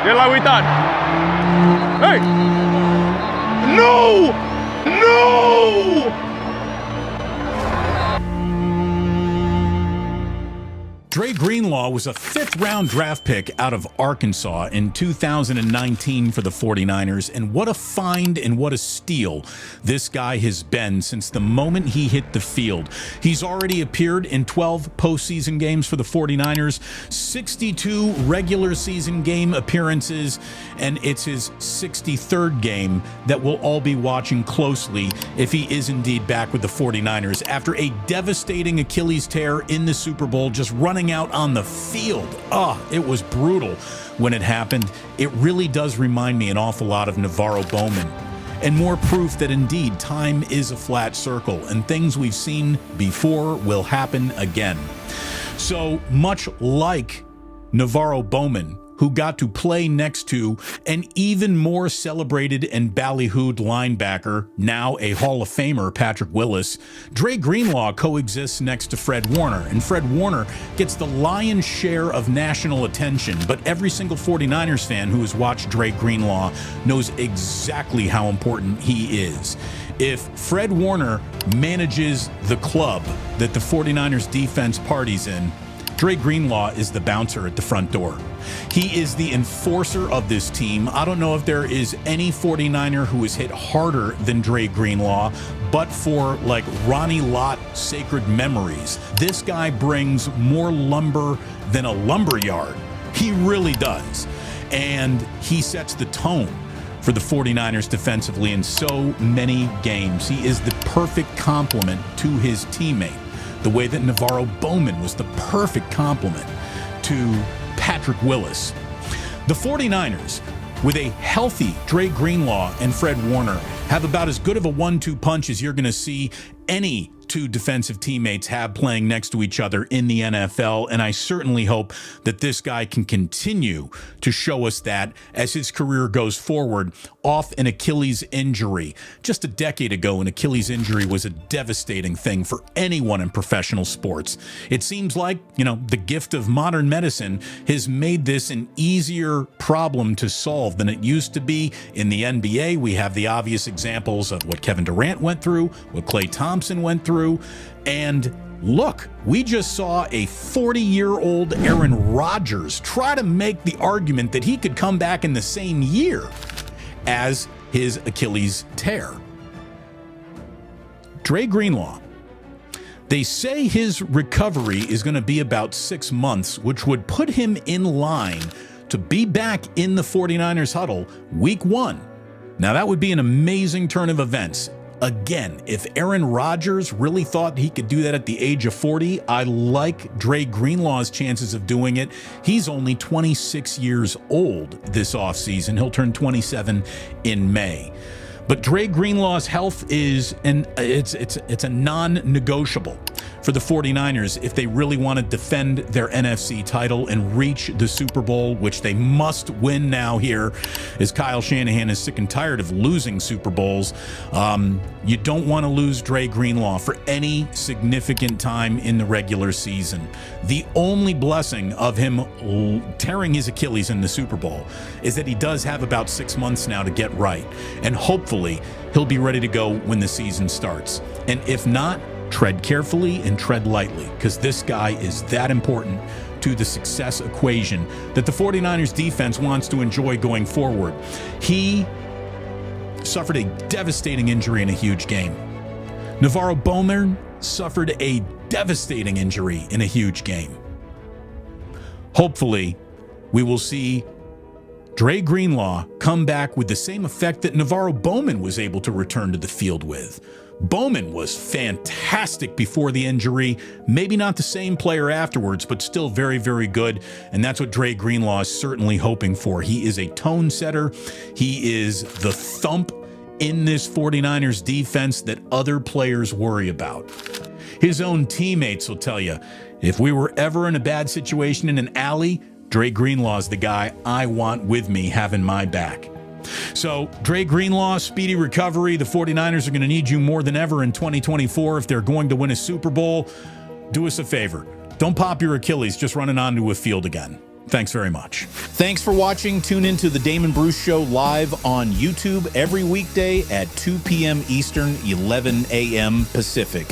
Just like we thought. Hey! No! No! Dre Greenlaw was a fifth-round draft pick out of Arkansas in 2019 for the 49ers, and what a find and what a steal this guy has been since the moment he hit the field. He's already appeared in 12 postseason games for the 49ers, 62 regular season game appearances, and it's his 63rd game that we'll all be watching closely if he is indeed back with the 49ers after a devastating Achilles tear in the Super Bowl, just running out on the field. It was brutal when it happened. It really does remind me an awful lot of Navarro Bowman, and more proof that indeed time is a flat circle and things we've seen before will happen again. So much like Navarro Bowman, who got to play next to an even more celebrated and ballyhooed linebacker, now a Hall of Famer, Patrick Willis, Dre Greenlaw coexists next to Fred Warner, and Fred Warner gets the lion's share of national attention, but every single 49ers fan who has watched Dre Greenlaw knows exactly how important he is. If Fred Warner manages the club that the 49ers defense parties in, Dre Greenlaw is the bouncer at the front door. He is the enforcer of this team. I don't know if there is any 49er who is hit harder than Dre Greenlaw, but for like Ronnie Lott sacred memories. This guy brings more lumber than a lumberyard. He really does. And he sets the tone for the 49ers defensively in so many games. He is the perfect complement to his teammate, the way that Navarro Bowman was the perfect complement to Patrick Willis. The 49ers, with a healthy Dre Greenlaw and Fred Warner, have about as good of a 1-2 punch as you're going to see any two defensive teammates have playing next to each other in the NFL, and I certainly hope that this guy can continue to show us that as his career goes forward off an Achilles injury. Just a decade ago, an Achilles injury was a devastating thing for anyone in professional sports. It seems like, the gift of modern medicine has made this an easier problem to solve than it used to be. In the NBA, we have the obvious examples of what Kevin Durant went through, what Klay Thompson went through, and look, we just saw a 40-year-old Aaron Rodgers try to make the argument that he could come back in the same year as his Achilles tear. Dre Greenlaw, they say his recovery is going to be about 6 months, which would put him in line to be back in the 49ers huddle week 1. Now, that would be an amazing turn of events. Again, if Aaron Rodgers really thought he could do that at the age of 40, I like Dre Greenlaw's chances of doing it. He's only 26 years old this offseason. He'll turn 27 in May. But Dre Greenlaw's health is it's a non-negotiable for the 49ers if they really want to defend their NFC title and reach the Super Bowl, which they must win now here, as Kyle Shanahan is sick and tired of losing Super Bowls. You don't want to lose Dre Greenlaw for any significant time in the regular season. The only blessing of him tearing his Achilles in the Super Bowl is that he does have about 6 months now to get right, and hopefully he'll be ready to go when the season starts. And if not, tread carefully and tread lightly, because this guy is that important to the success equation that the 49ers defense wants to enjoy going forward. He suffered a devastating injury in a huge game. Navarro Bowman suffered a devastating injury in a huge game. Hopefully, we will see Dre Greenlaw come back with the same effect that Navarro Bowman was able to return to the field with. Bowman was fantastic before the injury, maybe not the same player afterwards, but still very, very good, and that's what Dre Greenlaw is certainly hoping for. He is a tone setter. He is the thump in this 49ers defense that other players worry about. His own teammates will tell you, if we were ever in a bad situation in an alley, Dre Greenlaw is the guy I want with me having my back. So, Dre Greenlaw, speedy recovery. The 49ers are going to need you more than ever in 2024 if they're going to win a Super Bowl. Do us a favor. Don't pop your Achilles just running onto a field again. Thanks very much. Thanks for watching. Tune into the Damon Bruce Show live on YouTube every weekday at 2 p.m. Eastern, 11 a.m. Pacific.